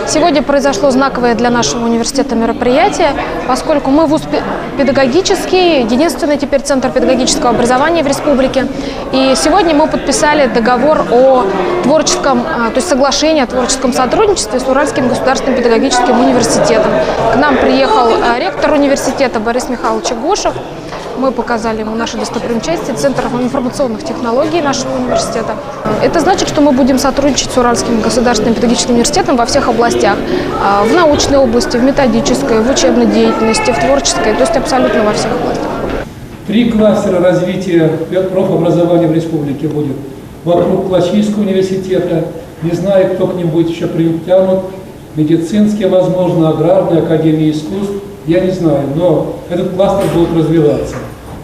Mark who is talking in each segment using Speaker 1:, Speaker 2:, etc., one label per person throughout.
Speaker 1: Сегодня произошло знаковое для нашего университета мероприятие, поскольку мы вуз педагогический, единственный теперь центр педагогического образования в республике. И сегодня мы подписали договор о творческом, то есть соглашение о творческом сотрудничестве с Уральским государственным педагогическим университетом. К нам приехал ректор университета Борис Михайлович Гошев. Мы показали ему наши достопримечательности, Центр информационных технологий нашего университета. Это значит, что мы будем сотрудничать с Уральским государственным педагогическим университетом во всех областях. В научной области, в методической, в учебной деятельности, в творческой, то есть абсолютно во всех областях.
Speaker 2: 3 кластера развития профобразования в республике будет. Вокруг Клачийского университета, не знаю, кто к ним будет еще притянут, медицинский, возможно, аграрный, академия искусств. Я не знаю, но этот кластер будет развиваться.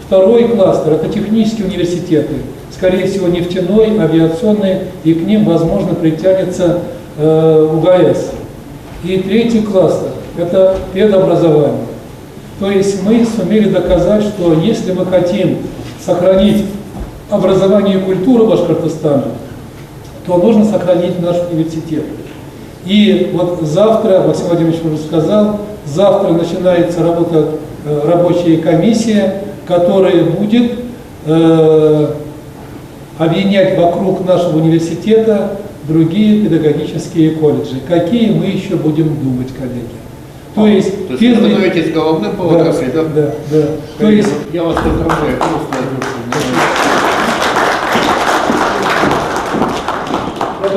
Speaker 2: Второй кластер – это технические университеты, скорее всего, нефтяной, авиационный, и к ним, возможно, притянется УГС. И третий кластер – это педобразование. То есть мы сумели доказать, что если мы хотим сохранить образование и культуру Башкортостана, то нужно сохранить наш университет. И вот завтра, Максим Владимирович уже сказал, завтра начинается работа рабочая комиссия, которая будет объединять вокруг нашего университета другие педагогические колледжи. Какие мы еще будем думать, коллеги? То есть
Speaker 3: вы становитесь головным по отрасли, да?
Speaker 2: Да, да. То есть
Speaker 3: я вас поздравляю,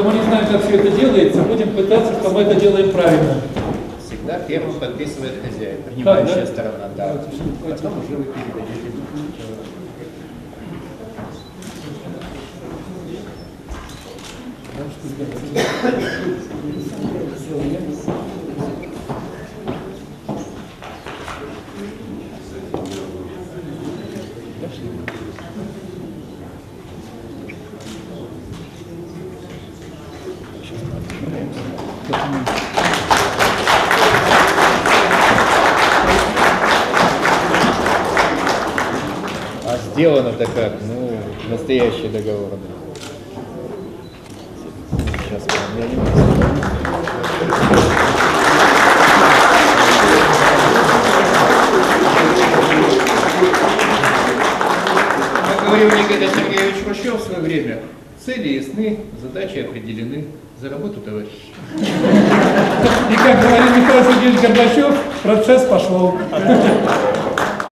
Speaker 2: мы не знаем, как все это делается, будем пытаться, что мы это делаем правильно.
Speaker 4: Всегда первым подписывает хозяин, принимающая сторона, да. Потом уже вы передадите. А сделано-то как? Ну, настоящий договор. Сейчас я не могу.
Speaker 3: как говорил Никита Сергеевич Хрущев в свое время, цели ясны, задачи определены. За работу, товарищ.
Speaker 2: И как говорил Николай Сергеевич Горбачев, процесс пошел.